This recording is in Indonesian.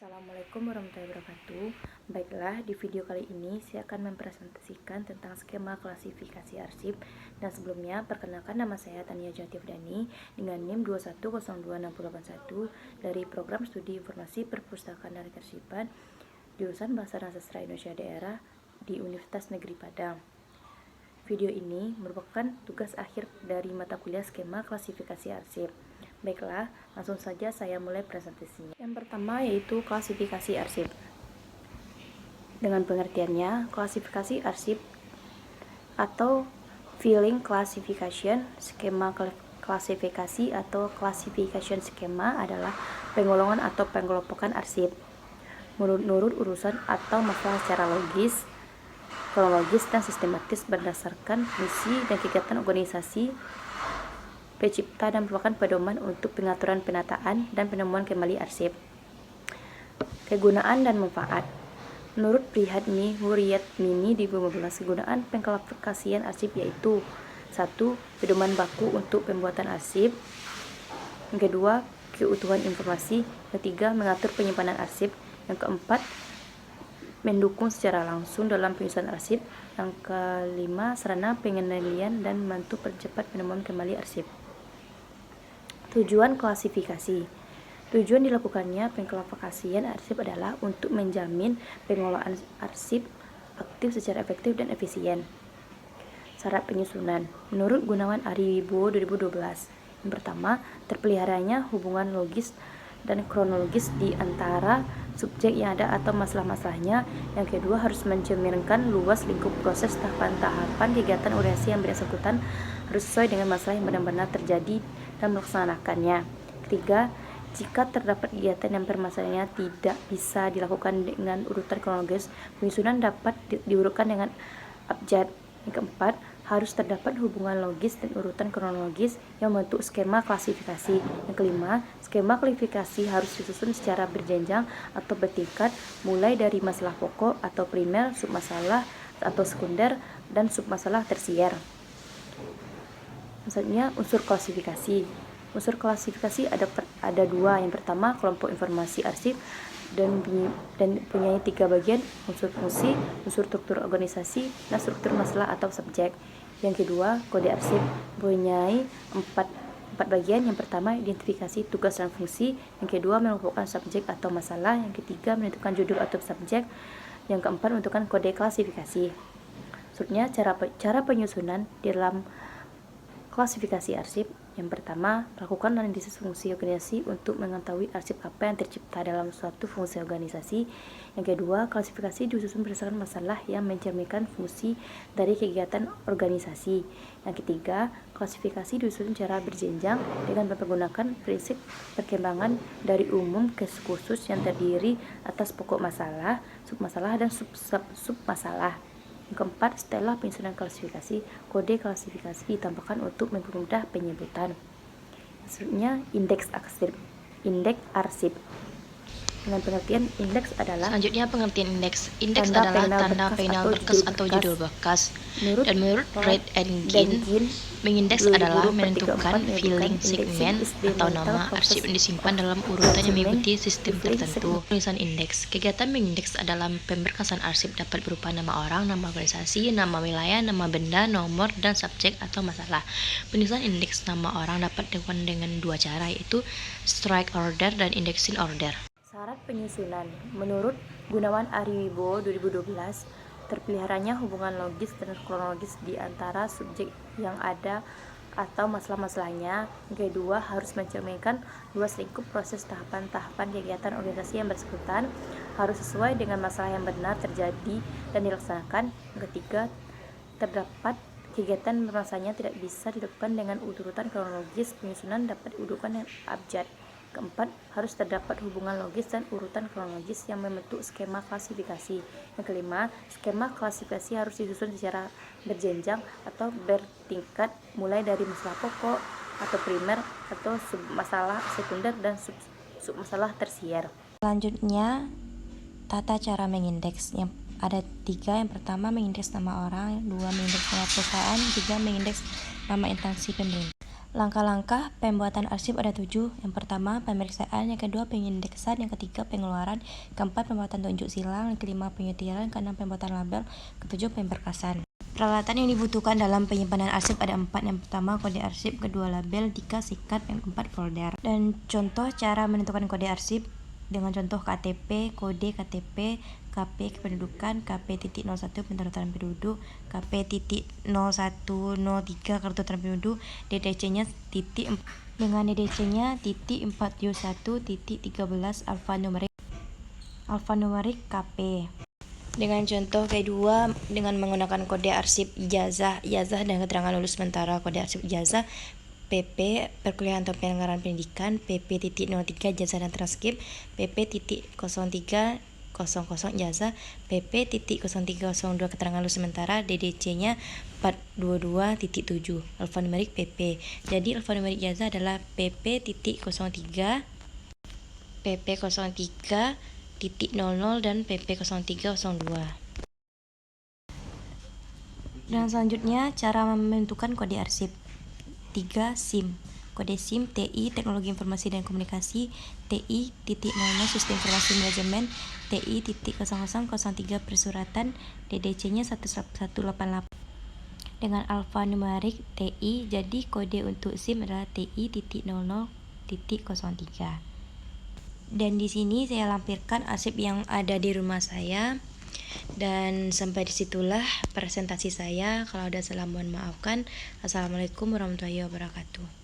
Assalamualaikum warahmatullahi wabarakatuh. Baiklah, di video kali ini saya akan mempresentasikan tentang skema klasifikasi arsip. Dan sebelumnya, perkenalkan nama saya Tania Jatifdani dengan NIM 2102681 dari Program Studi Informasi Perpustakaan dan Kearsipan jurusan Bahasa dan Sastra Indonesia Daerah di Universitas Negeri Padang. Video ini merupakan tugas akhir dari mata kuliah skema klasifikasi arsip. Baiklah, langsung saja saya mulai presentasinya. Yang pertama yaitu klasifikasi arsip. Dengan pengertiannya, klasifikasi arsip atau filing classification, skema klasifikasi atau classification schema adalah penggolongan atau pengelompokan arsip menurut urusan atau masalah secara logis, kronologis, dan sistematis berdasarkan fungsi dan kegiatan organisasi pencipta dan merupakan pedoman untuk pengaturan penataan dan penemuan kembali arsip. Kegunaan dan manfaat. Menurut Prihatmi Huryatmini 2015, kegunaan pengklasifikasian arsip yaitu 1. Pedoman baku untuk pembuatan arsip. Yang kedua, keutuhan informasi. Yang ketiga, mengatur penyimpanan arsip. Yang keempat, mendukung secara langsung dalam penyusunan arsip. Yang kelima, sarana pengendalian dan membantu percepat penemuan kembali arsip. Tujuan klasifikasi. Tujuan dilakukannya pengklasifikasian arsip adalah untuk menjamin pengelolaan arsip aktif secara efektif dan efisien. Syarat penyusunan. Menurut Gunawan Ariwibowo 2012, yang pertama, terpeliharanya hubungan logis dan kronologis di antara subjek yang ada atau masalah-masalahnya. Yang kedua, harus mencerminkan luas lingkup proses tahapan-tahapan kegiatan organisasi yang bersangkutan harus sesuai dengan masalah yang benar-benar terjadi dan melaksanakannya. Ketiga, jika terdapat kegiatan yang permasalahannya tidak bisa dilakukan dengan urutan kronologis, penyusunan dapat diurutkan dengan abjad. Yang keempat, harus terdapat hubungan logis dan urutan kronologis yang membentuk skema klasifikasi. Yang kelima, skema klasifikasi harus disusun secara berjenjang atau bertingkat, mulai dari masalah pokok atau primer, submasalah atau sekunder, dan submasalah tersier. Maksudnya unsur klasifikasi. Unsur klasifikasi ada dua. Yang pertama, kelompok informasi arsip dan punya 3 bagian: unsur fungsi, unsur struktur organisasi, dan struktur masalah atau subjek. Yang kedua, kode arsip punya 4 bagian. Yang pertama, identifikasi tugas dan fungsi. Yang kedua, menentukan subjek atau masalah. Yang ketiga, menentukan judul atau subjek. Yang keempat, menentukan kode klasifikasi. Maksudnya cara penyusunan dalam klasifikasi arsip. Yang pertama, lakukan analisis fungsi organisasi untuk mengetahui arsip apa yang tercipta dalam suatu fungsi organisasi. Yang kedua, klasifikasi disusun berdasarkan masalah yang mencerminkan fungsi dari kegiatan organisasi. Yang ketiga, klasifikasi disusun secara berjenjang dengan menggunakan prinsip perkembangan dari umum ke khusus yang terdiri atas pokok masalah, submasalah, dan submasalah. Yang keempat, setelah penyusunan klasifikasi, kode klasifikasi ditambahkan untuk mempermudah penyebutan. Maksudnya indeks arsip. Dengan pengertian indeks adalah selanjutnya pengertian indeks. Indeks adalah tanda pengenal berkas atau judul bekas. Dan menurut Reid and Ginn, mengindeks adalah menentukan filing segmen atau nama arsip yang disimpan dalam urutan yang mengikuti sistem tertentu. Penulisan indeks. Kegiatan mengindeks adalah pemberkasan arsip dapat berupa nama orang, nama organisasi, nama wilayah, nama benda, nomor, dan subjek atau masalah. Penulisan indeks nama orang dapat dilakukan dengan 2 cara, yaitu strike order dan indexing order. Syarat penyusunan. Menurut Gunawan Ariwibowo 2012, terpeliharanya hubungan logis dan kronologis di antara subjek yang ada atau masalah-masalahnya. Yang kedua, harus mencerminkan luas lingkup proses tahapan-tahapan kegiatan organisasi yang bersangkutan harus sesuai dengan masalah yang benar terjadi dan dilaksanakan. Yang ketiga, terdapat kegiatan permasalahannya tidak bisa dilakukan dengan urutan kronologis, penyusunan dapat diurutkan dengan abjad. Keempat, harus terdapat hubungan logis dan urutan kronologis yang membentuk skema klasifikasi. Yang kelima, skema klasifikasi harus disusun secara berjenjang atau bertingkat, mulai dari masalah pokok atau primer atau submasalah sekunder dan submasalah tersier. Selanjutnya, tata cara mengindeks. Yang ada 3. Yang pertama, mengindeks nama orang. 2, mengindeks nama perusahaan. 3, mengindeks nama instansi pemerintah. Langkah-langkah pembuatan arsip ada 7. Yang pertama, pemeriksaan. Yang kedua, pengindeksan. Yang ketiga, pengeluaran. Keempat, pembuatan tunjuk silang. Yang kelima, penyetiran. Keenam, pembuatan label. Ketujuh, pemberkasan. Peralatan yang dibutuhkan dalam penyimpanan arsip ada 4. Yang pertama, kode arsip. Kedua, label. Tiga, sikat. Yang keempat, folder. Dan contoh cara menentukan kode arsip dengan contoh KTP, kode KTP, KP kependudukan, KP.01 pendaratan penduduk, KP.0103 kartu tanda penduduk, DDC-nya dengan DDC-nya .41.13 alfanumerik KP. Dengan contoh kedua, dengan menggunakan kode arsip ijazah dan keterangan lulus sementara, kode arsip ijazah PP perkuliahan atau penyelenggaraan pendidikan, PP.03 ijazah dan transkrip, PP.0300 ijazah, PP.0302 keterangan lulus sementara, DDC-nya 422.7 alfanumerik PP. Jadi alfanumerik ijazah adalah PP.03, PP03.00 dan PP0302. Dan selanjutnya cara menentukan kode arsip. 3. SIM. Kode SIM TI Teknologi Informasi dan Komunikasi, TI.00 Sistem Informasi Manajemen, TI.0003 Persuratan, DDC-nya 1188. Dengan alfanumerik TI, jadi kode untuk SIM adalah TI.00.03. Dan di sini saya lampirkan arsip yang ada di rumah saya. Dan sampai disitulah presentasi saya. Kalau ada salah mohon maafkan. Assalamualaikum warahmatullahi wabarakatuh.